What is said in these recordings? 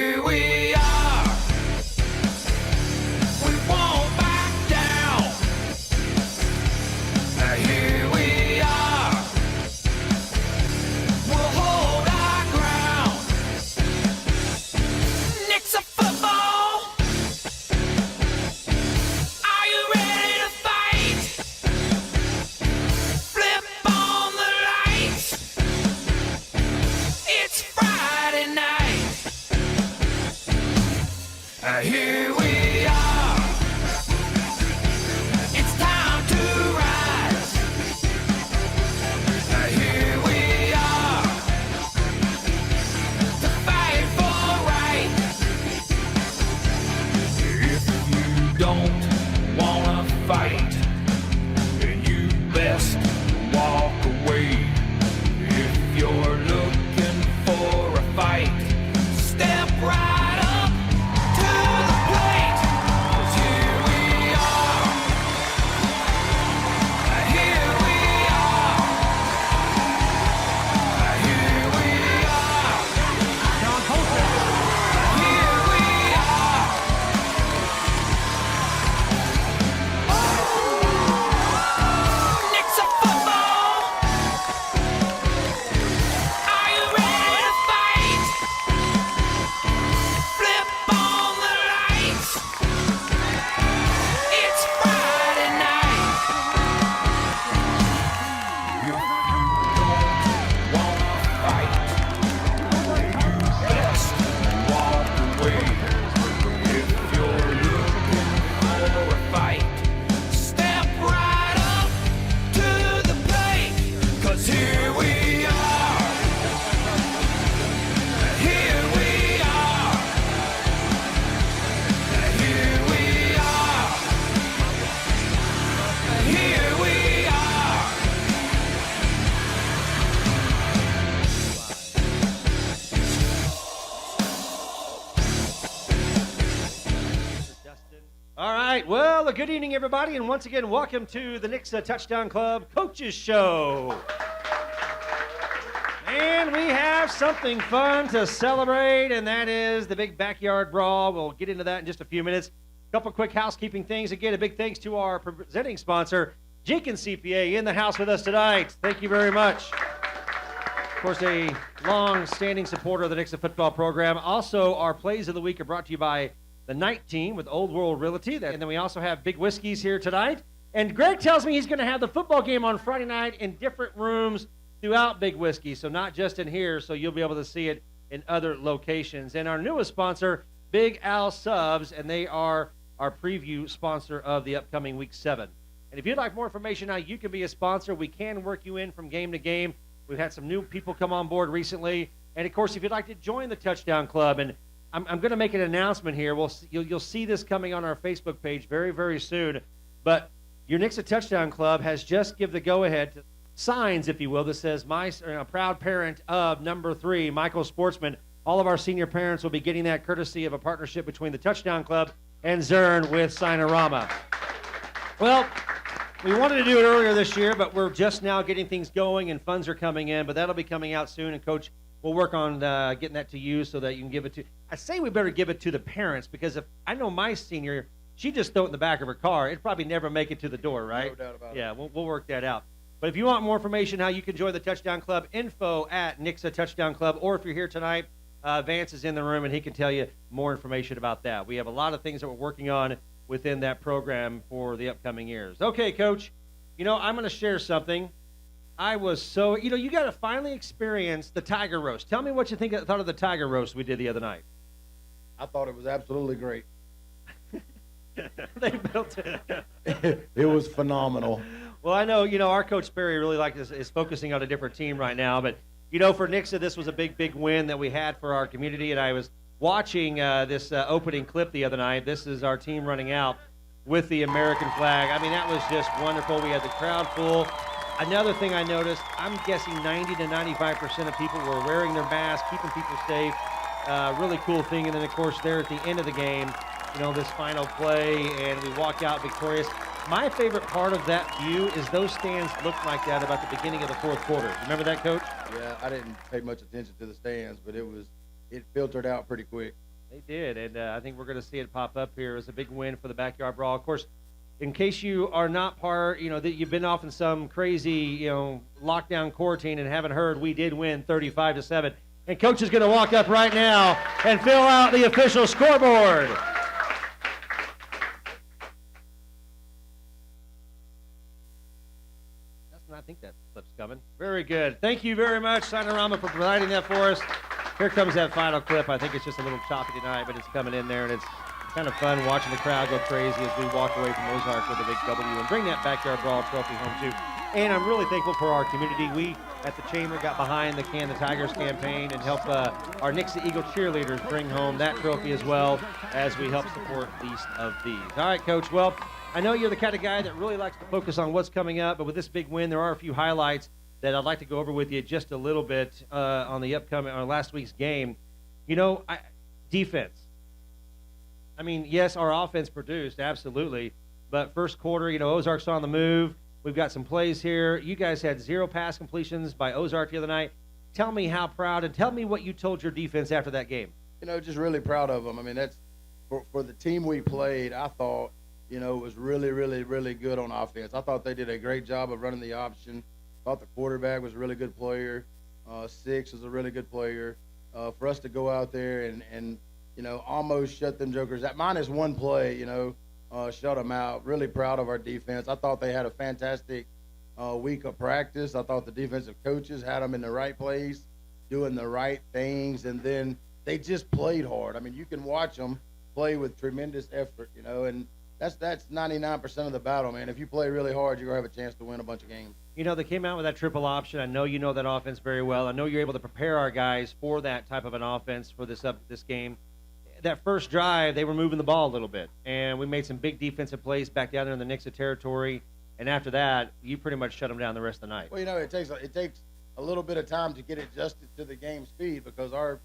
Here we are. We won't back down. Here we are. We'll hold our ground. Nixa football. Are you ready to fight? Flip on the lights. It's Friday night. Here we are. It's time to rise. Here we are. To fight for right. If you don't wanna fight, then you best walk away. If you're looking for a fight, step right up to the plate. 'Cause here we are. Here we are. Here we are. Here we are. Nixa football. Are you ready to fight? Flip on the lights. It's Friday night. If you don't wanna fight, you best walk away. If you're looking for a fight, step right up to the plate. 'Cause here we are. Here we are. Here we are. Here we are. All right, well, a good evening, everybody, and once again, welcome to the Nixa Touchdown Club Coaches Show. And we have something fun to celebrate, and that is the big backyard brawl. We'll get into that in just a few minutes. A couple quick housekeeping things. Again, a big thanks to our presenting sponsor, Jenkins CPA, in the house with us tonight. Thank you very much. Of course, a long-standing supporter of the Nixa football program. Also, our plays of the week are brought to you by the night team with Old World Realty. And then we also have Big Whiskeys here tonight. And Greg tells me he's going to have the football game on Friday night in different rooms throughout Big Whiskey, so not just in here, so you'll be able to see it in other locations. And our newest sponsor, Big Al Subs, and they are our preview sponsor of the upcoming Week 7. And if you'd like more information how you can be a sponsor, we can work you in from game to game. We've had some new people come on board recently. And, of course, if you'd like to join the Touchdown Club, and I'm going to make an announcement here. You'll see this coming on our Facebook page very, very soon. But your Nixa Touchdown Club has just given the go-ahead to signs, if you will, that says, proud parent of number 3, Michael Sportsman. All of our senior parents will be getting that courtesy of a partnership between the Touchdown Club and Zern with Signorama. Well, we wanted to do it earlier this year, but we're just now getting things going and funds are coming in. But that'll be coming out soon, and Coach, we'll work on getting that to you so that you can give it to. I say we better give it to the parents, because if I know my senior, she just throw it in the back of her car. It'd probably never make it to the door, right? No doubt about it. Yeah, we'll work that out. But if you want more information how you can join the Touchdown Club, info at Nixa Touchdown Club, or if you're here tonight, Vance is in the room and he can tell you more information about that. We have a lot of things that we're working on within that program for the upcoming years. Okay, Coach, I'm going to share something. I was so, you got to finally experience the Tiger Roast. Tell me what you thought of the Tiger Roast we did the other night. I thought it was absolutely great. They built it. It was phenomenal. Well, I know, our Coach Perry really is focusing on a different team right now. But, for Nixa, this was a big, big win that we had for our community. And I was watching this opening clip the other night. This is our team running out with the American flag. I mean, that was just wonderful. We had the crowd full. Another thing I noticed, I'm guessing 90 to 95% of people were wearing their masks, keeping people safe. Really cool thing. And then, of course, there at the end of the game, this final play, and we walk out victorious. My favorite part of that view is those stands looked like that about the beginning of the fourth quarter. Remember that, Coach? Yeah, I didn't pay much attention to the stands, but it filtered out pretty quick. They did, and I think we're going to see it pop up here as a big win for the Backyard Brawl. Of course, in case you are not part, that you've been off in some crazy, lockdown quarantine and haven't heard, we did win 35-7. And Coach is going to walk up right now and fill out the official scoreboard. I think that clip's coming. Very good. Thank you very much, Sinorama, for providing that for us. Here comes that final clip. I think it's just a little choppy tonight, but it's coming in there, and it's kind of fun watching the crowd go crazy as we walk away from Ozark with a big W and bring that Backyard Brawl trophy home, too. And I'm really thankful for our community. We, at the Chamber, got behind the Can the Tigers campaign and helped our Nixa Eagle cheerleaders bring home that trophy as well as we help support Least of These. All right, Coach. Well, I know you're the kind of guy that really likes to focus on what's coming up, but with this big win, there are a few highlights that I'd like to go over with you just a little bit on the on last week's game. Defense. I mean, yes, our offense produced, absolutely, but first quarter, Ozark's on the move. We've got some plays here. You guys had 0 pass completions by Ozark the other night. Tell me how proud, and tell me what you told your defense after that game. Just really proud of them. I mean, that's for the team we played, I thought, it was really, really, really good on offense. I thought they did a great job of running the option. I thought the quarterback was a really good player. Six was a really good player. For us to go out there and almost shut them jokers. That -1 play, shut them out. Really proud of our defense. I thought they had a fantastic week of practice. I thought the defensive coaches had them in the right place, doing the right things, and then they just played hard. I mean, you can watch them play with tremendous effort, and that's 99% of the battle, man. If you play really hard, you're going to have a chance to win a bunch of games. They came out with that triple option. I know you know that offense very well. I know you're able to prepare our guys for that type of an offense for this game. That first drive, they were moving the ball a little bit, and we made some big defensive plays back down there in the Nixa territory. And after that, you pretty much shut them down the rest of the night. Well, it takes a little bit of time to get adjusted to the game speed because our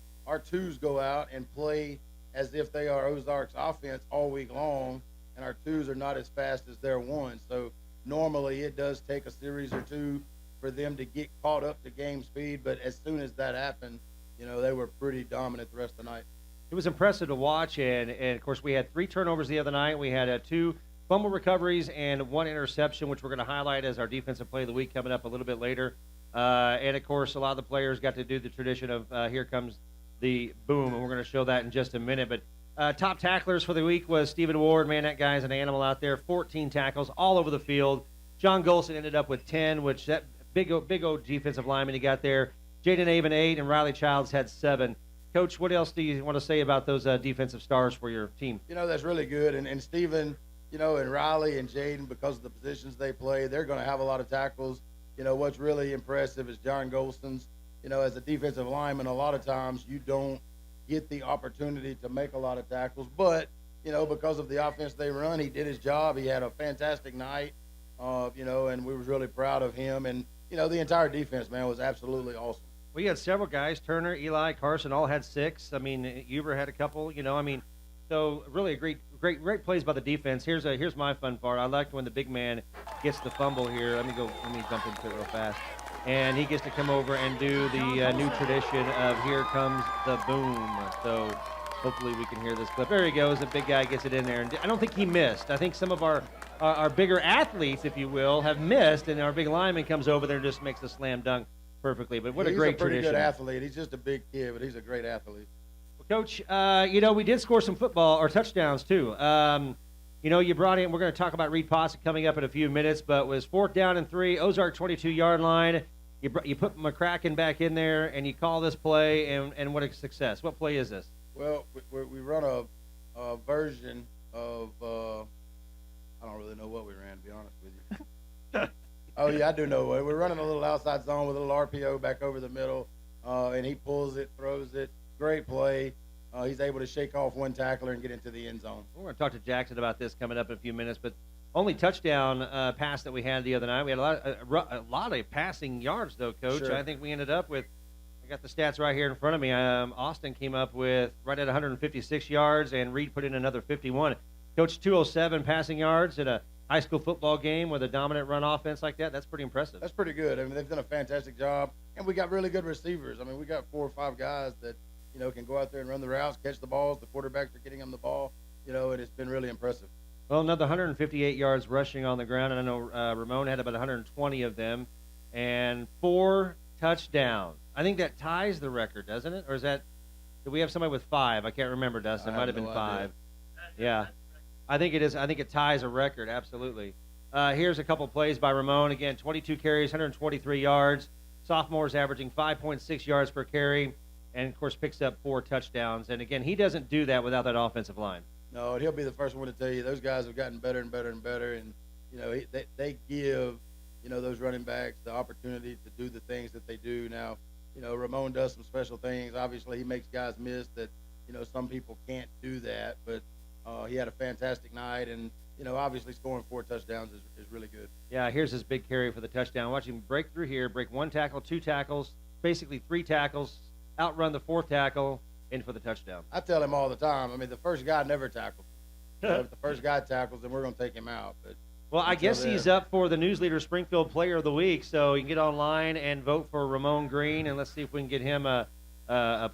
twos go out and play as if they are Ozark's offense all week long, and our twos are not as fast as their ones. So normally it does take a series or two for them to get caught up to game speed, but as soon as that happened, they were pretty dominant the rest of the night. It was impressive to watch, and of course we had 3 turnovers the other night. We had 2 fumble recoveries and 1 interception, which we're going to highlight as our defensive play of the week coming up a little bit later. And of course, a lot of the players got to do the tradition of here comes the boom, and we're going to show that in just a minute. But top tacklers for the week was Stephen Ward. Man, that guy's an animal out there. 14 tackles all over the field. John Golson ended up with 10, which that big old defensive lineman he got there. Jaden Avon 8, and Riley Childs had 7. Coach, what else do you want to say about those defensive stars for your team? That's really good. And Stephen, and Riley and Jaden, because of the positions they play, they're going to have a lot of tackles. What's really impressive is John Golson's, as a defensive lineman, a lot of times you don't get the opportunity to make a lot of tackles. But, because of the offense they run, he did his job. He had a fantastic night, and we were really proud of him. And, the entire defense, man, was absolutely awesome. We had several guys, Turner, Eli, Carson, all had 6. I mean, Uber had a couple, so really a great plays by the defense. Here's my fun part. I liked when the big man gets the fumble here. Let me jump into it real fast. And he gets to come over and do the new tradition of here comes the boom. So hopefully we can hear this clip. There he goes. The big guy gets it in there. And I don't think he missed. I think some of our bigger athletes, if you will, have missed, and our big lineman comes over there and just makes the slam dunk perfectly. But what a great tradition. He's a pretty good athlete. He's just a big kid, but he's a great athlete. Well, Coach, we did score some football or touchdowns too. You brought in, we're going to talk about Reed Posse coming up in a few minutes, but it was 4th down and 3, Ozark 22-yard line. You put McCracken back in there, and you call this play, and what a success. What play is this? Well, we run a version of I don't really know what we ran, to be honest with you. Oh, yeah, I do know. We're running a little outside zone with a little RPO back over the middle, and he pulls it, throws it. Great play. He's able to shake off one tackler and get into the end zone. We're going to talk to Jackson about this coming up in a few minutes, but only touchdown pass that we had the other night. We had a lot of passing yards, though, Coach. Sure. I think we ended up with, I got the stats right here in front of me. Austin came up with right at 156 yards, and Reed put in another 51. Coach, 207 passing yards in a high school football game with a dominant run offense like that. That's pretty impressive. That's pretty good. I mean, they've done a fantastic job, and we got really good receivers. I mean, we got 4 or 5 guys that, can go out there and run the routes, catch the balls. The quarterbacks are getting them the ball, and it's been really impressive. Well, another 158 yards rushing on the ground, and I know Ramon had about 120 of them, and 4 touchdowns. I think that ties the record, doesn't it? Or is that – do we have somebody with 5? I can't remember, Dustin. It might have been 5. Yeah. I think it is. I think it ties a record, absolutely. Here's a couple plays by Ramon. Again, 22 carries, 123 yards. Sophomore's averaging 5.6 yards per carry, and, of course, picks up 4 touchdowns. And, again, he doesn't do that without that offensive line. No, and he'll be the first one to tell you those guys have gotten better and better and better. And, they give, those running backs the opportunity to do the things that they do. Now, Ramon does some special things. Obviously, he makes guys miss that, some people can't do that. But he had a fantastic night. And, obviously scoring 4 touchdowns is really good. Yeah, here's his big carry for the touchdown. Watch him break through here, break 1 tackle, 2 tackles, basically 3 tackles, outrun the 4th tackle, in for the touchdown. I tell him all the time. I mean, the first guy never tackles. If the first guy tackles, then we're going to take him out. But well, I guess he's up for the News Leader Springfield Player of the Week, so you can get online and vote for Ramon Green, and let's see if we can get him a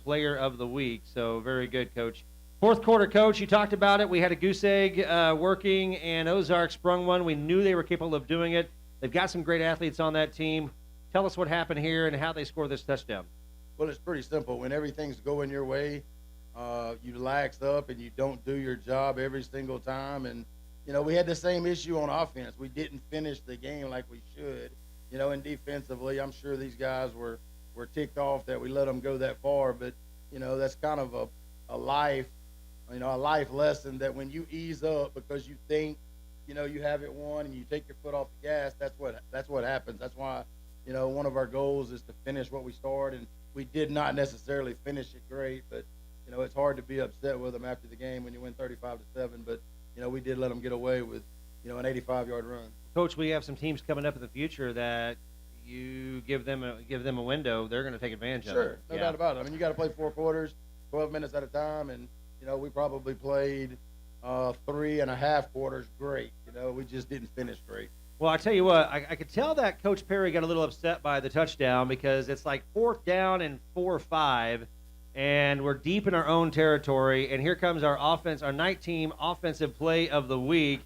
Player of the Week. So very good, Coach. 4th quarter, Coach, you talked about it. We had a goose egg working, and Ozark sprung one. We knew they were capable of doing it. They've got some great athletes on that team. Tell us what happened here and how they scored this touchdown. Well, it's pretty simple. When everything's going your way, you lax up and you don't do your job every single time. And, we had the same issue on offense. We didn't finish the game like we should. And defensively, I'm sure these guys were ticked off that we let them go that far. But, that's kind of a life lesson that when you ease up because you think, you have it won and you take your foot off the gas, that's what happens. That's why, one of our goals is to finish what we start. And we did not necessarily finish it great, but, it's hard to be upset with them after the game when you win 35-7. But, we did let them get away with, an 85-yard run. Coach, we have some teams coming up in the future that you give them a window, they're going to take advantage of it. Sure, no doubt about it. I mean, you got to play 4 quarters, 12 minutes at a time, and, we probably played 3.5 quarters great. We just didn't finish great. Well, I tell you what, I could tell that Coach Perry got a little upset by the touchdown because it's like 4th down and 4 or 5, and we're deep in our own territory. And here comes our night team offensive play of the week.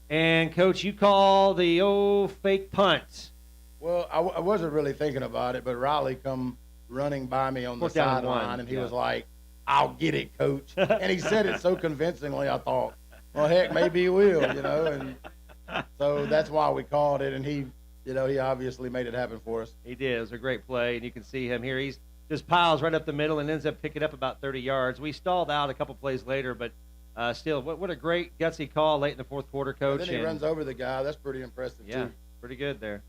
And Coach, you call the fake punt. Well, I wasn't really thinking about it, but Riley come running by me on the sideline, and he was like, "I'll get it, Coach." And he said it so convincingly, I thought, well, heck, maybe he will, and so that's why we called it, and he obviously made it happen for us. He did. It was a great play, and you can see him here. He's just piles right up the middle and ends up picking up about 30 yards. We stalled out a couple plays later, but still, what a great gutsy call late in the 4th quarter, Coach. And then he runs over the guy. That's pretty impressive, yeah, too. Pretty good there.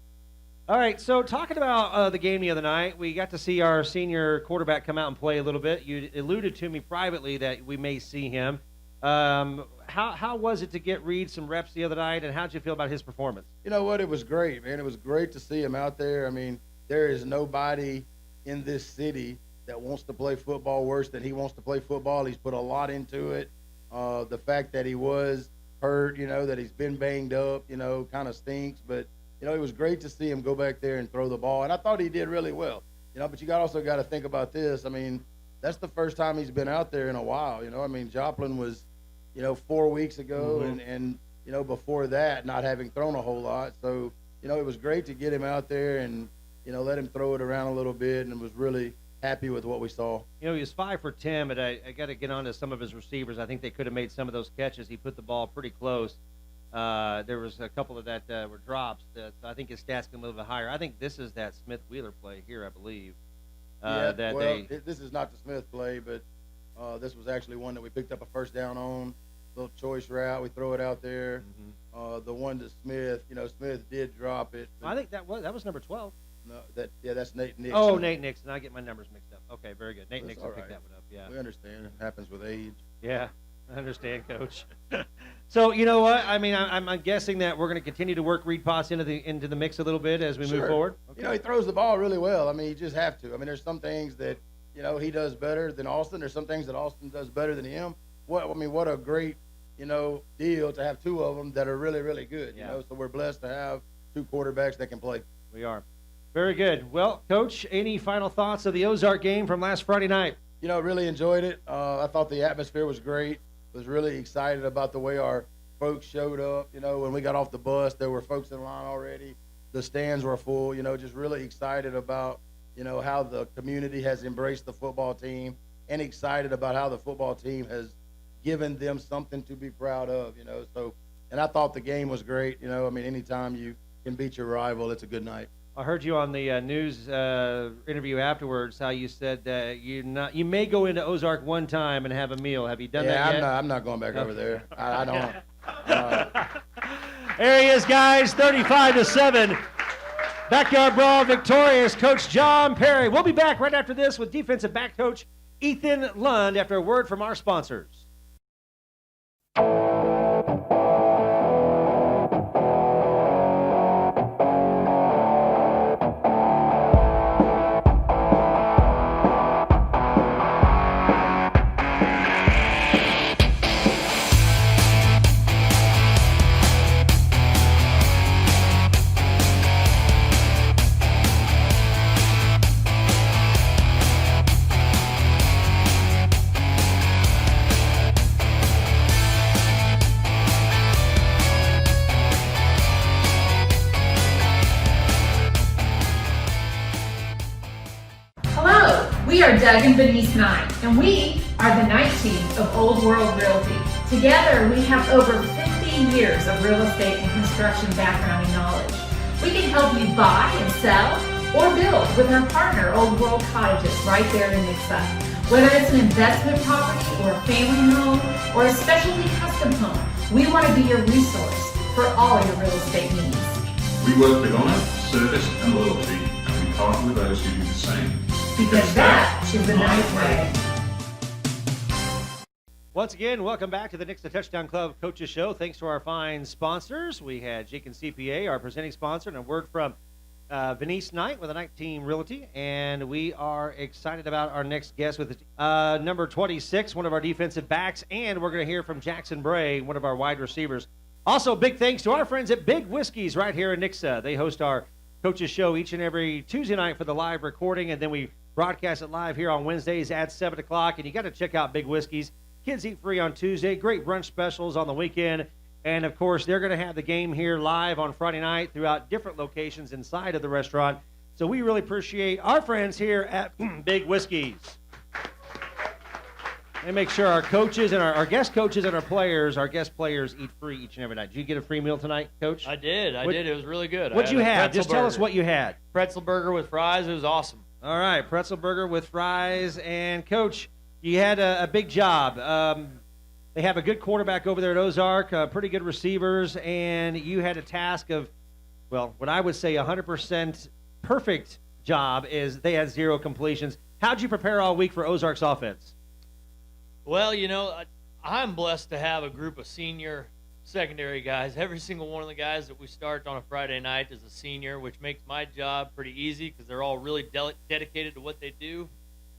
All right, so talking about the game the other night, we got to see our senior quarterback come out and play a little bit. You alluded to me privately that we may see him. How was it to get Reed some reps the other night, and how did you feel about his performance? You know what? It was great, man. It was great to see him out there. I mean, there is nobody in this city that wants to play football worse than he wants to play football. He's put a lot into it. The fact that he was hurt, that he's been banged up, kind of stinks. But, it was great to see him go back there and throw the ball. And I thought he did really well, but you also got to think about this. I mean, that's the first time he's been out there in a while. I mean, Joplin was, 4 weeks ago, and before that, not having thrown a whole lot. So, it was great to get him out there and, let him throw it around a little bit, and was really happy with what we saw. He was 5 for 10, but I got to get on to some of his receivers. I think they could have made some of those catches. He put the ball pretty close. There was a couple of that were drops. So I think his stats can a little bit higher. I think this is that Smith-Wheeler play here, I believe. This is not the Smith play, but this was actually one that we picked up a first down on. Little choice route, we throw it out there. The one to Smith, Smith did drop it. I think that was number 12. No, that's Nate Nixa. Oh, Nate Nixon. I get my numbers mixed up. Okay, very good. Nate Nixon picked that one up. Yeah, we understand. It happens with age. Yeah, I understand, Coach. So you know what? I mean, I'm guessing that we're going to continue to work Reed Potts into the mix a little bit as we move forward. Okay. He throws the ball really well. I mean, you just have to. I mean, there's some things that he does better than Austin. There's some things that Austin does better than him. What a great deal to have 2 of them that are really, really good. So we're blessed to have 2 quarterbacks that can play. We are. Very good. Well, Coach, any final thoughts of the Ozark game from last Friday night? Really enjoyed it. I thought the atmosphere was great. Was really excited about the way our folks showed up. When we got off the bus, there were folks in line already. The stands were full. Just really excited about, how the community has embraced the football team, and excited about how the football team has given them something to be proud of, So, and I thought the game was great. Anytime you can beat your rival, it's a good night. I heard you on the news interview afterwards. How you said that you may go into Ozark one time and have a meal. Have you done that yet? I'm not going back over there. I don't. There he is, guys. 35-7. Backyard brawl victorious. Coach John Perry. We'll be back right after this with defensive back coach Ethan Lund after a word from our sponsors. We are Doug and Denise Knight, and we are the night team of Old World Realty. Together, we have over 50 years of real estate and construction background and knowledge. We can help you buy and sell or build with our partner, Old World Cottages, right there in Nixa. Whether it's an investment property or a family home or a specialty custom home, we want to be your resource for all your real estate needs. We work with honor, service, and loyalty, and we partner with those who do the same. Because that is the nice way. Once again, welcome back to the Nixa Touchdown Club Coaches Show. Thanks to our fine sponsors. We had Jenkins CPA, our presenting sponsor, and a word from Denise Knight with the Night Team Realty. And we are excited about our next guest with number 26, one of our defensive backs. And we're going to hear from Jackson Bray, one of our wide receivers. Also, big thanks to our friends at Big Whiskies right here in Nixa. They host our Coaches Show each and every Tuesday night for the live recording, and then we broadcast it live here on Wednesdays at 7 o'clock. And you got to check out Big Whiskies. Kids eat free on Tuesday. Great brunch specials on the weekend. And, of course, they're going to have the game here live on Friday night throughout different locations inside of the restaurant. So we really appreciate our friends here at Big Whiskies. And make sure our coaches and our guest coaches and our guest players eat free each and every night. Did you get a free meal tonight, Coach? I did. It was really good. What'd you have? Just tell us what you had. Pretzel burger with fries. It was awesome. All right, pretzel burger with fries. And, Coach, you had a big job. They have a good quarterback over there at Ozark, pretty good receivers, and you had a task of, well, what I would say 100% perfect job is they had 0 completions. How'd you prepare all week for Ozark's offense? Well, I'm blessed to have a group of senior secondary guys. Every single one of the guys that we start on a Friday night is a senior, which makes my job pretty easy because they're all really dedicated to what they do.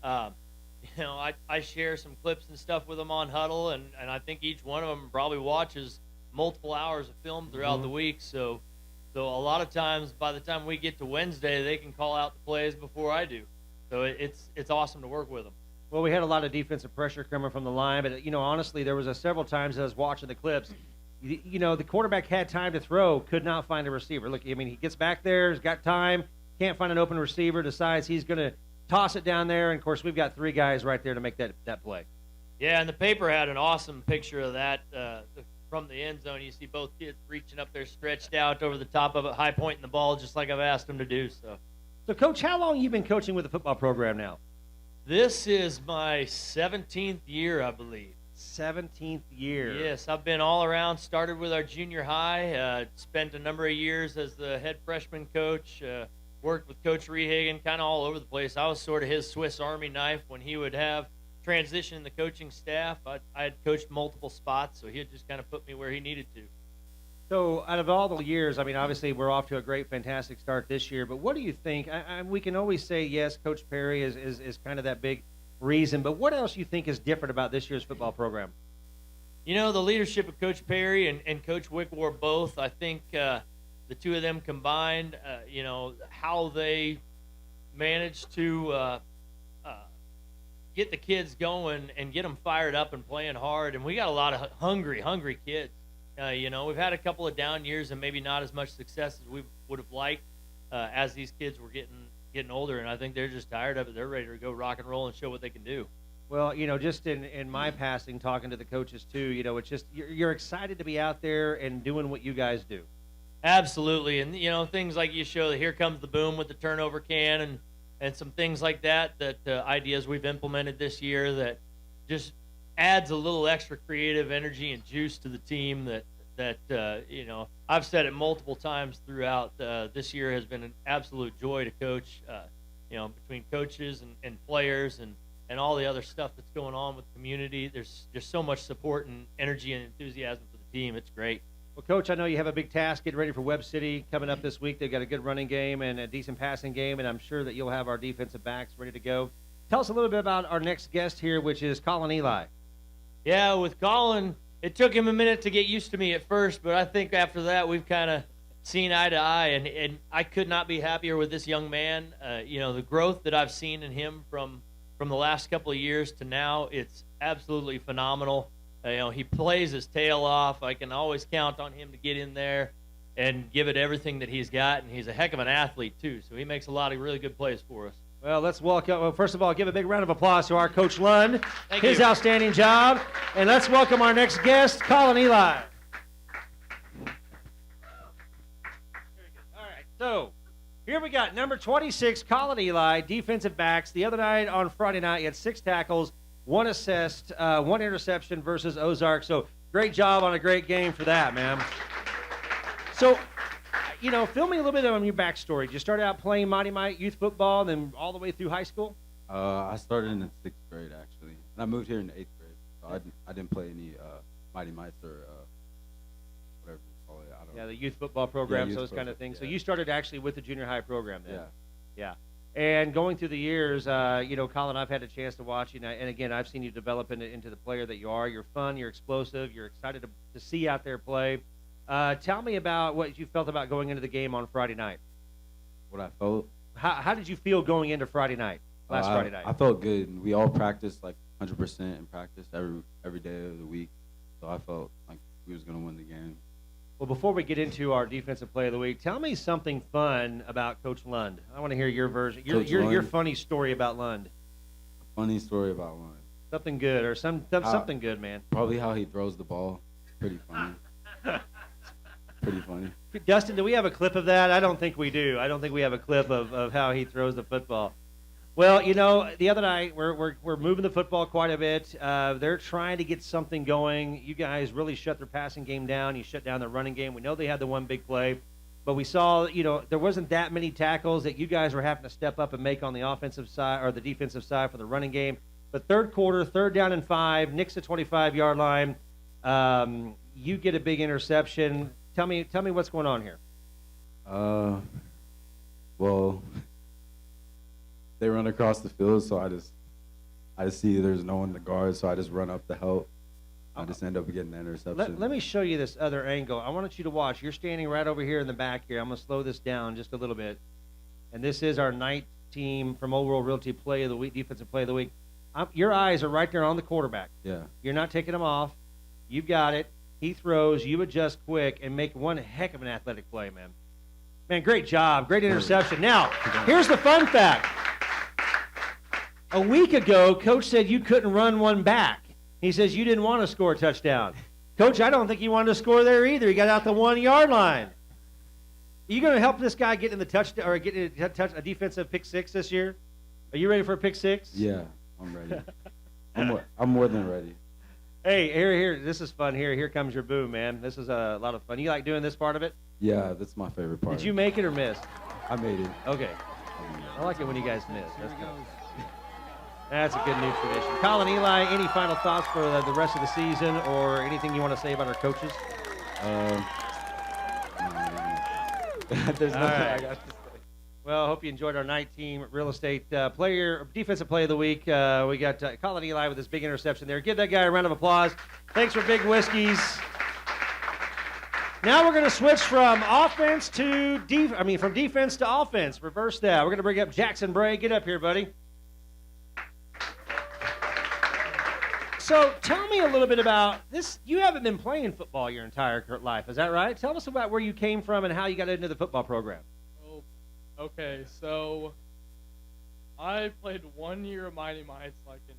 I share some clips and stuff with them on Huddle, and I think each one of them probably watches multiple hours of film throughout the week. So a lot of times, by the time we get to Wednesday, they can call out the plays before I do. So it's awesome to work with them. Well, we had a lot of defensive pressure coming from the line, but, honestly, there was several times I was watching the clips. The quarterback had time to throw, could not find a receiver. Look, he gets back there, he's got time, can't find an open receiver, decides he's going to toss it down there, and, of course, we've got 3 guys right there to make that play. Yeah, and the paper had an awesome picture of that from the end zone. You see both kids reaching up there, stretched out over the top of it, high pointing the ball, just like I've asked them to do. So, Coach, how long have you been coaching with the football program now? This is my 17th year, I believe. 17th year. Yes, I've been all around. Started with our junior high, spent a number of years as the head freshman coach, worked with Coach Rehagen, kind of all over the place. I was sort of his Swiss Army knife when he would have transition in the coaching staff. I had coached multiple spots, so he'd just kind of put me where he needed to. So out of all the years, obviously we're off to a great, fantastic start this year, but what do you think? We can always say, yes, Coach Perry is kind of that big reason, but what else you think is different about this year's football program? The leadership of Coach Perry and Coach Wickwar both, I think the two of them combined, how they managed to get the kids going and get them fired up and playing hard. And we got a lot of hungry kids. You know, we've had a couple of down years and maybe not as much success as we would have liked as these kids were getting older. And I think they're just tired of it. They're ready to go rock and roll and show what they can do. Well, you know, just in my passing, talking to the coaches too, you know, it's just you're excited to be out there and doing what you guys do. Absolutely. And, you know, things like you show that here comes the boom with the turnover can and some things like that ideas we've implemented this year that just adds a little extra creative energy and juice to the team that you know, I've said it multiple times throughout. This year has been an absolute joy to coach, you know, between coaches and players and all the other stuff that's going on with the community. There's just so much support and energy and enthusiasm for the team. It's great. Well, Coach, I know you have a big task getting ready for Webb City coming up this week. They've got a good running game and a decent passing game, and I'm sure that you'll have our defensive backs ready to go. Tell us a little bit about our next guest here, which is Kolyn Eli. Yeah, with Kolyn, it took him a minute to get used to me at first, but I think after that we've kind of seen eye to eye, and I could not be happier with this young man. You know, the growth that I've seen in him from the last couple of years to now, it's absolutely phenomenal. You know, he plays his tail off. I can always count on him to get in there and give it everything that he's got, and he's a heck of an athlete too, so he makes a lot of really good plays for us. Well, let's welcome, well, first of all, give a big round of applause to our Coach Lund, Thank his you. outstanding job. And let's welcome our next guest, Kolyn Eli. All right, so here we got number 26, Kolyn Eli, defensive backs. The other night on Friday night, he had 6 tackles, 1 assist, 1 interception versus Ozark. So great job on a great game for that, man. So, you know, fill me a little bit on your backstory. Did you start out playing Mighty Mite youth football, then all the way through high school? I started in the 6th grade, actually. And I moved here in the 8th grade. So I didn't play any Mighty Mites or whatever you call it. I don't Yeah, know. the youth football programs, youth those kind of program, things. So yeah. you started actually with the junior high program then? Yeah. Yeah. And going through the years, you know, Kolyn, I've had a chance to watch you, and again, I've seen you develop into the player that you are. You're fun, you're explosive, you're excited to see out there play. Tell me about what you felt about going into the game on Friday night. What I felt? How did you feel going into Friday night, last Friday night? I felt good. We all practiced like 100% in practice every day of the week. So I felt like we was going to win the game. Well, before we get into our defensive play of the week, tell me something fun about Coach Lund. I want to hear your version, your funny story about Lund. Funny story about Lund. Something good or something good, man. Probably how he throws the ball. Pretty funny. Pretty funny. Dustin, do we have a clip of that? I don't think we do. I don't think we have a clip of how he throws the football. Well, you know, the other night we're moving the football quite a bit. They're trying to get something going. You guys really shut their passing game down. You shut down their running game. We know they had the one big play, but we saw, you know, there wasn't that many tackles that you guys were having to step up and make on the offensive side or the defensive side for the running game. But third quarter, 3rd down and 5, Nixa 25-yard line. You get a big interception. Tell me what's going on here. Well, they run across the field, so I just see there's no one to guard, so I just run up to help. I just end up getting the interception. Let me show you this other angle. I want you to watch. You're standing right over here in the back here. I'm going to slow this down just a little bit. And this is our night team from Old World Realty play of the week, defensive play of the week. Your eyes are right there on the quarterback. Yeah. You're not taking them off. You've got it. He throws. You adjust quick and make one heck of an athletic play, man. Man, great job. Great interception. Now, here's the fun fact. A week ago, Coach said you couldn't run one back. He says you didn't want to score a touchdown. Coach, I don't think you wanted to score there either. He got out the 1-yard line. Are you going to help this guy get in the touchdown or get in a defensive pick 6 this year? Are you ready for a pick 6? Yeah, I'm ready. I'm more than ready. Hey, here, this is fun. Here comes your boom, man. This is a lot of fun. You like doing this part of it? Yeah, that's my favorite part. Did you make it or miss? I made it. Okay. I like it when you guys miss. That's a good new tradition. Kolyn, Eli, any final thoughts for the rest of the season or anything you want to say about our coaches? There's nothing I right. got to say. Well, I hope you enjoyed our night team real estate defensive play of the week. We got Kolyn Eli with his big interception there. Give that guy a round of applause. Thanks for Big Whiskeys. Now we're going to switch from offense to from defense to offense. Reverse that. We're going to bring up Jackson Bray. Get up here, buddy. So tell me a little bit about this. You haven't been playing football your entire life, is that right? Tell us about where you came from and how you got into the football program. Oh, okay. So I played 1 year of Mighty Mites like in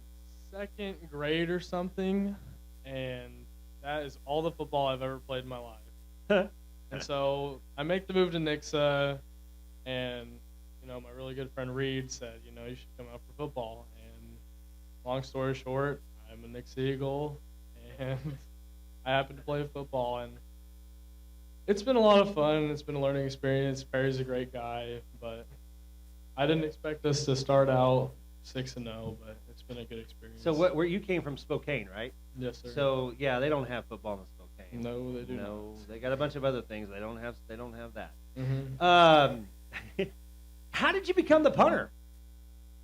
second grade or something, and that is all the football I've ever played in my life. And so I make the move to Nixa, and my really good friend Reed said, you should come out for football. And long story short, I'm a Nixa Eagle, and I happen to play football, and it's been a lot of fun. It's been a learning experience. Perry's a great guy, but I didn't expect us to start out 6-0, but it's been a good experience. So where you came from Spokane, right? Yes, sir. So yeah, they don't have football in Spokane. No, they do not. No, they got a bunch of other things. They don't have that. Mm-hmm. How did you become the punter?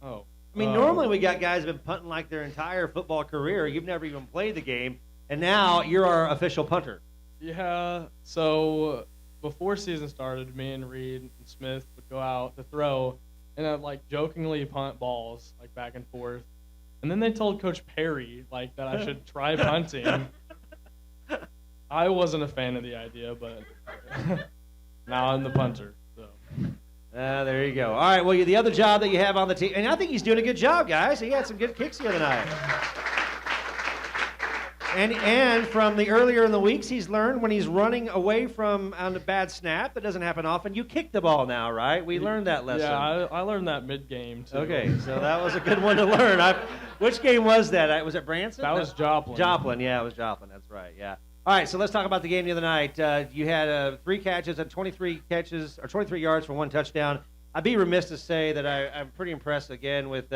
Oh. I mean, normally we got guys who've been punting like their entire football career. You've never even played the game, and now you're our official punter. Yeah. So before season started, me and Reed and Smith would go out to throw, and I'd like jokingly punt balls like back and forth. And then they told Coach Perry like that I should try punting. I wasn't a fan of the idea, but now I'm the punter. So. There you go. All right, well, the other job that you have on the team, and I think he's doing a good job, guys. He had some good kicks the other night. And from the earlier in the weeks, he's learned when he's running away from on a bad snap, that doesn't happen often, you kick the ball now, right? We learned that lesson. Yeah, I learned that mid-game, too. Okay, so that was a good one to learn. Which game was that? Was it Branson? That was Joplin. Joplin, yeah, it was Joplin. That's right, yeah. All right, so let's talk about the game the other night. You had 3 catches and 23 yards for 1 touchdown. I'd be remiss to say that I'm pretty impressed again with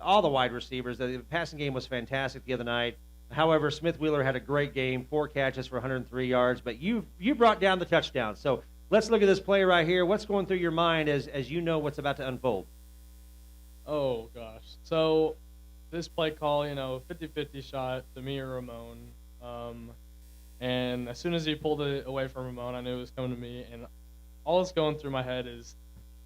all the wide receivers. The passing game was fantastic the other night. However, Smith Wheeler had a great game, 4 catches for 103 yards, but you brought down the touchdown. So let's look at this play right here. What's going through your mind as you know what's about to unfold? Oh, gosh. So this play call, 50-50 shot to me or Ramon. And as soon as he pulled it away from Ramon, I knew it was coming to me. And all that's going through my head is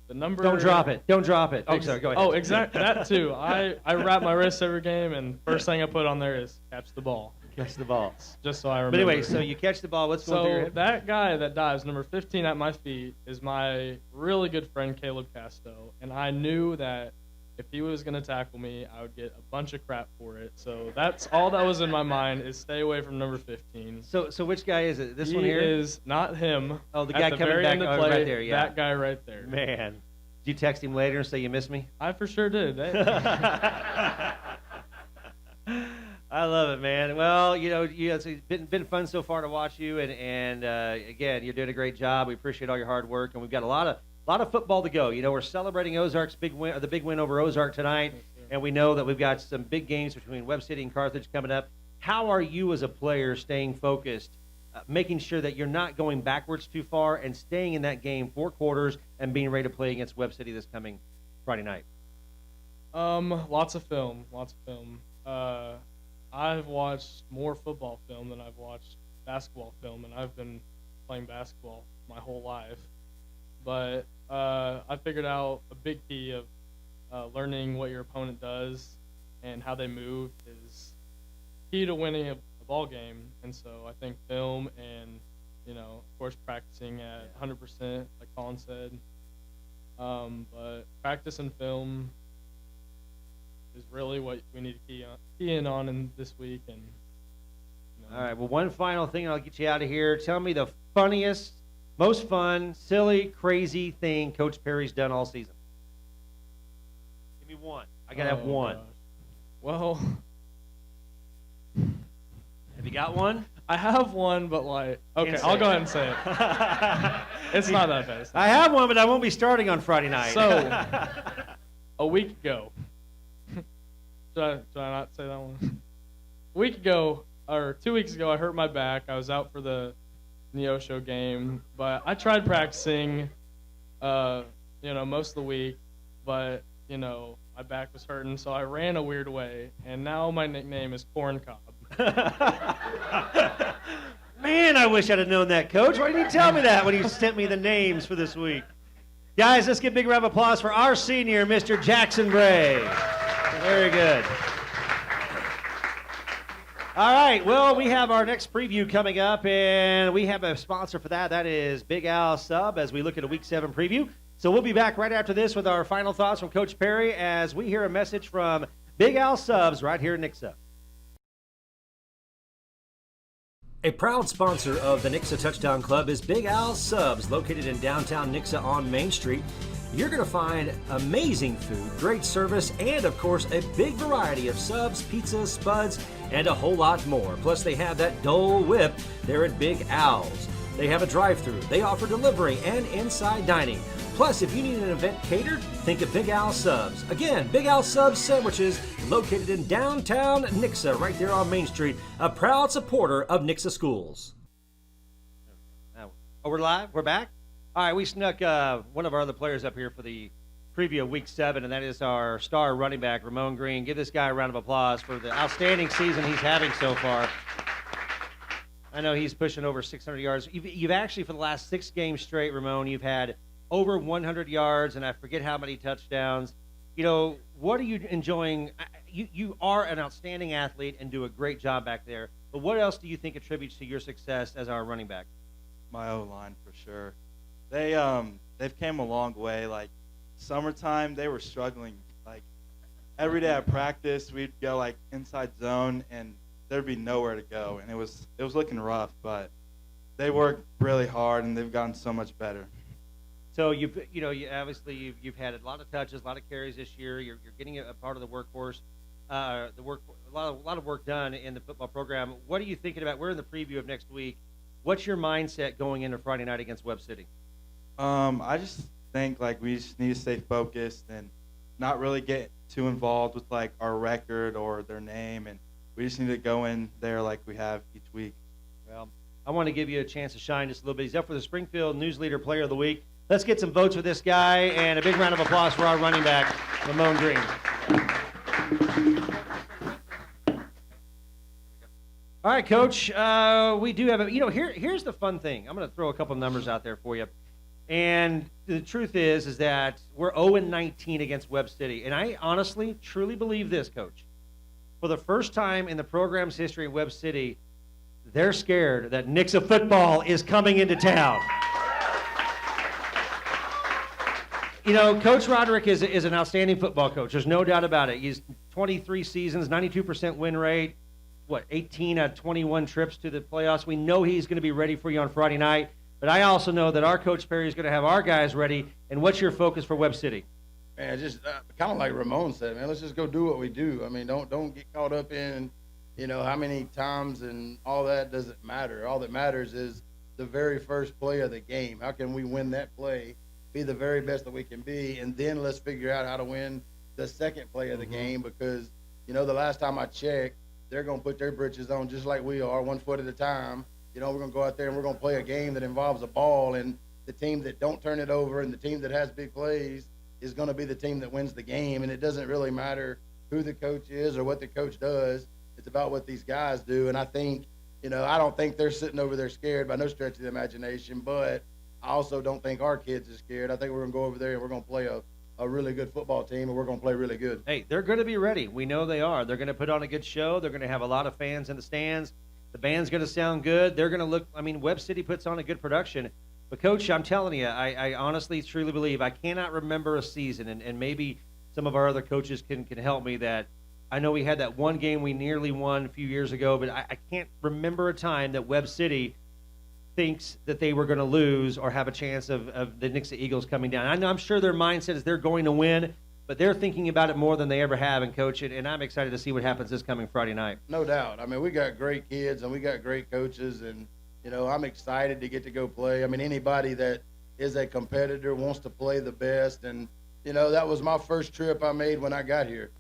the number. Don't drop it. Don't drop it. Oh, sorry. Go ahead. Oh, exactly. That too. I wrap my wrist every game, and first thing I put on there is catch the ball. Catch the ball. Just so I remember. But anyway, so you catch the ball. What's going through your So head? that guy that dives, number 15 at my feet, is my really good friend Caleb Casto. And I knew that if he was going to tackle me, I would get a bunch of crap for it. So that's all that was in my mind, is stay away from number 15. So which guy is it? This one here? He is not him. Oh, the At guy the coming very back end of play, right there, yeah. That guy right there. Man. Did you text him later and say you miss me? I for sure did. I love it, man. Well, it's been fun so far to watch you, and again, you're doing a great job. We appreciate all your hard work, and we've got a lot of football to go. We're celebrating Ozark's big win, or the big win over Ozark tonight, and we know that we've got some big games between Webb City and Carthage coming up. How are you as a player staying focused, making sure that you're not going backwards too far and staying in that game 4 quarters and being ready to play against Webb City this coming Friday night? Lots of film. I've watched more football film than I've watched basketball film, and I've been playing basketball my whole life. But I figured out a big key of learning what your opponent does and how they move is key to winning a ball game. And so I think film and, of course, practicing at 100%, like Kolyn said. But practice and film is really what we need to key in on in this week. And All right, well, one final thing, and I'll get you out of here. Tell me the funniest, most fun, silly, crazy thing Coach Perry's done all season. Give me one. I got to have one. Gosh. Well, Have you got one? I have one, but okay, Can't I'll say go it. ahead and say it. It's not that bad. I have one, but I won't be starting on Friday night. So, a week ago, should I not say that one? A week ago, or 2 weeks ago, I hurt my back. I was out for the Neosho game, but I tried practicing, most of the week, but, my back was hurting, so I ran a weird way, and now my nickname is Corn Cob. Man, I wish I'd have known that, Coach. Why didn't you tell me that when you sent me the names for this week? Guys, let's give a big round of applause for our senior, Mr. Jackson Bray. Very good. All right, well, we have our next preview coming up, and we have a sponsor for that. That is Big Al Sub as we look at a Week 7 preview. So we'll be back right after this with our final thoughts from Coach Perry as we hear a message from Big Al Subs right here in Nixa. A proud sponsor of the Nixa Touchdown Club is Big Al Subs, located in downtown Nixa on Main Street. You're going to find amazing food, great service, and of course a big variety of subs, pizzas, spuds, and a whole lot more. Plus they have that Dole Whip there at Big Al's. They have a drive-thru. They offer delivery and inside dining. Plus, if you need an event catered, think of Big Al Subs. Again, Big Al Subs sandwiches located in downtown Nixa right there on Main Street, a proud supporter of Nixa schools. Oh, we're live? We're back? All right, we snuck one of our other players up here for the preview of Week 7, and that is our star running back, Ramon Green. Give this guy a round of applause for the outstanding season he's having so far. I know he's pushing over 600 yards. You've actually, for the last 6 games straight, Ramon, you've had over 100 yards, and I forget how many touchdowns. You know, what are you enjoying? You are an outstanding athlete and do a great job back there, but what else do you think attributes to your success as our running back? My O-line, for sure. They've came a long way. Like, summertime, they were struggling. Like, every day at practice, we'd go, like, inside zone, and there'd be nowhere to go, and it was looking rough, but they worked really hard, and they've gotten so much better. So you've obviously had a lot of touches, a lot of carries this year. You're getting a part of the workforce, a lot of work done in the football program. What are you thinking about? We're in the preview of next week. What's your mindset going into Friday night against Webb City? I just think like we just need to stay focused and not really get too involved with like our record or their name, and we just need to go in there like we have each week. Well, I want to give you a chance to shine just a little bit. He's up for the Springfield News Leader Player of the Week. Let's get some votes for this guy, and a big round of applause for our running back, Ramon Green. All right, Coach, we do have here's the fun thing. I'm going to throw a couple numbers out there for you. And the truth is that we're 0-19 against Webb City. And I honestly, truly believe this, Coach. For the first time in the program's history in Webb City, they're scared that Nixa football is coming into town. You know, Coach Roderick is an outstanding football coach. There's no doubt about it. He's 23 seasons, 92% win rate, 18 out of 21 trips to the playoffs. We know he's going to be ready for you on Friday night. But I also know that our Coach Perry is going to have our guys ready. And what's your focus for Webb City? Man, just kind of like Ramon said, man, let's just go do what we do. I mean, don't get caught up in, how many times and all that doesn't matter. All that matters is the very first play of the game. How can we win that play, be the very best that we can be, and then let's figure out how to win the second play of the game because, the last time I checked, they're going to put their britches on just like we are, 1 foot at a time. We're going to go out there and we're going to play a game that involves a ball, and the team that don't turn it over and the team that has big plays is going to be the team that wins the game. And it doesn't really matter who the coach is or what the coach does. It's about what these guys do. And I think, I don't think they're sitting over there scared by no stretch of the imagination, but I also don't think our kids are scared. I think we're going to go over there and we're going to play a really good football team, and we're going to play really good. Hey, they're going to be ready. We know they are. They're going to put on a good show. They're going to have a lot of fans in the stands. The band's going to sound good. They're going to look – Webb City puts on a good production. But, Coach, I'm telling you, I honestly, truly believe I cannot remember a season, and maybe some of our other coaches can help me, that I know we had that one game we nearly won a few years ago, but I can't remember a time that Webb City thinks that they were going to lose or have a chance of the Nixa Eagles coming down. I'm sure their mindset is they're going to win, but they're thinking about it more than they ever have, and Coach, and I'm excited to see what happens this coming Friday night. No doubt. We got great kids and we got great coaches, and I'm excited to get to go play. Anybody that is a competitor wants to play the best, and that was my first trip I made when I got here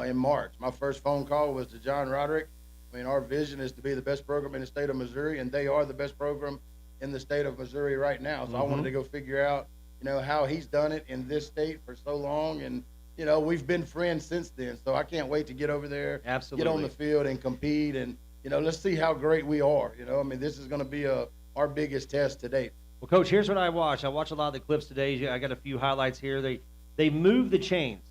in March. My first phone call was to John Roderick. Our vision is to be the best program in the state of Missouri, and they are the best program in the state of Missouri right now. So I wanted to go figure out, how he's done it in this state for so long, and we've been friends since then, so I can't wait to get over there, Absolutely. Get on the field and compete, and, let's see how great we are. This is going to be our biggest test to date. Well, Coach, here's what I watched. I watched a lot of the clips today. I got a few highlights here. They moved the chains.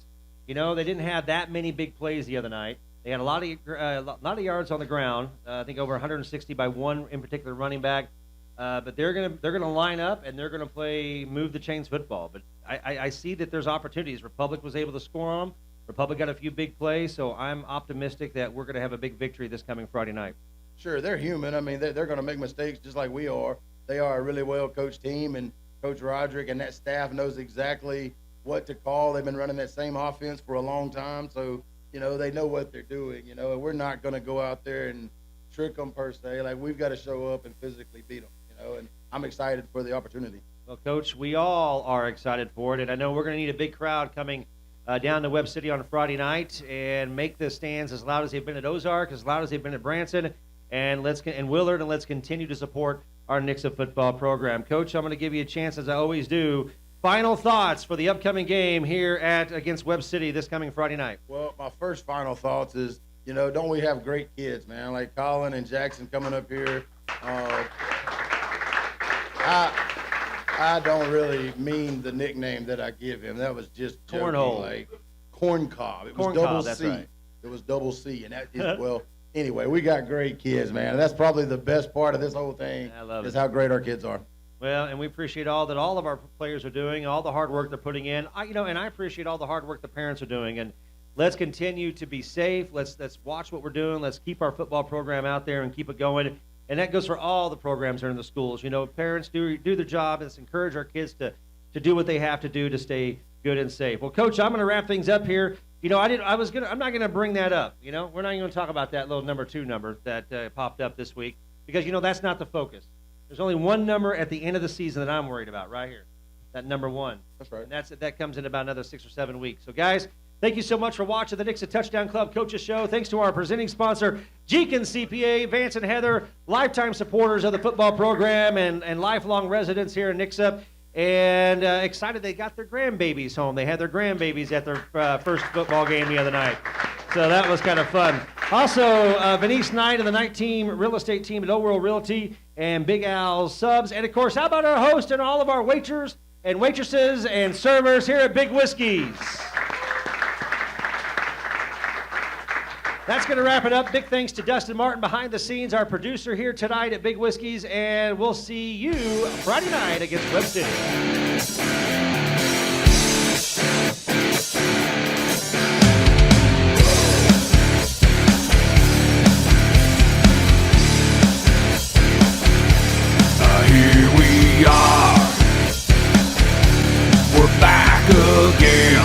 They didn't have that many big plays the other night. They had a lot of yards on the ground. I think over 160 by one in particular running back. But they're gonna line up and they're gonna play move the chains football. But I see that there's opportunities. Republic was able to score on them. Republic got a few big plays, so I'm optimistic that we're gonna have a big victory this coming Friday night. Sure, they're human. I mean, they're going to make mistakes just like we are. They are a really well-coached team, and Coach Roderick and that staff knows exactly what to call. They've been running that same offense for a long time, so, they know what they're doing, and we're not going to go out there and trick them per se. Like, we've got to show up and physically beat them, and I'm excited for the opportunity. Well, Coach, we all are excited for it, and I know we're going to need a big crowd coming down to Webb City on Friday night and make the stands as loud as they've been at Ozark, as loud as they've been at Branson, and Willard, and let's continue to support our Nixa football program. Coach, I'm going to give you a chance, as I always do. Final thoughts for the upcoming game here against Webb City this coming Friday night. Well, my first final thoughts is, don't we have great kids, man? Like Kolyn and Jackson coming up here. I don't really mean the nickname that I give him. That was just joking, Cornhole. like corn cob. It was Corn double cob, that's C. right. It was double C, and that is well. Anyway, we got great kids, man. And that's probably the best part of this whole thing. I love is it. how great our kids are. Well, and we appreciate all of our players are doing, all the hard work they're putting in. And I appreciate all the hard work the parents are doing. And let's continue to be safe. Let's watch what we're doing. Let's keep our football program out there and keep it going. And that goes for all the programs that are in the schools. Parents do their job. Let's encourage our kids to do what they have to do to stay good and safe. Well, Coach, I'm going to wrap things up here. I'm not going to bring that up. We're not even going to talk about that little number 2 number that popped up this week because, that's not the focus. There's only one number at the end of the season that I'm worried about right here, that number 1. That's right. And that comes in about another 6 or 7 weeks. So, guys, thank you so much for watching the Nixa Touchdown Club Coaches Show. Thanks to our presenting sponsor, Jenkins CPA, Vance and Heather, lifetime supporters of the football program and lifelong residents here in Nixa. And excited they got their grandbabies home. They had their grandbabies at their first football game the other night. So that was kind of fun. Also, Venice Knight and the night team, real estate team at Old World Realty, and Big Al's Subs. And, of course, how about our host and all of our waiters and waitresses and servers here at Big Whiskey's? That's going to wrap it up. Big thanks to Dustin Martin behind the scenes, our producer here tonight at Big Whiskey's, and we'll see you Friday night against Webb City. Here we are. We're back again.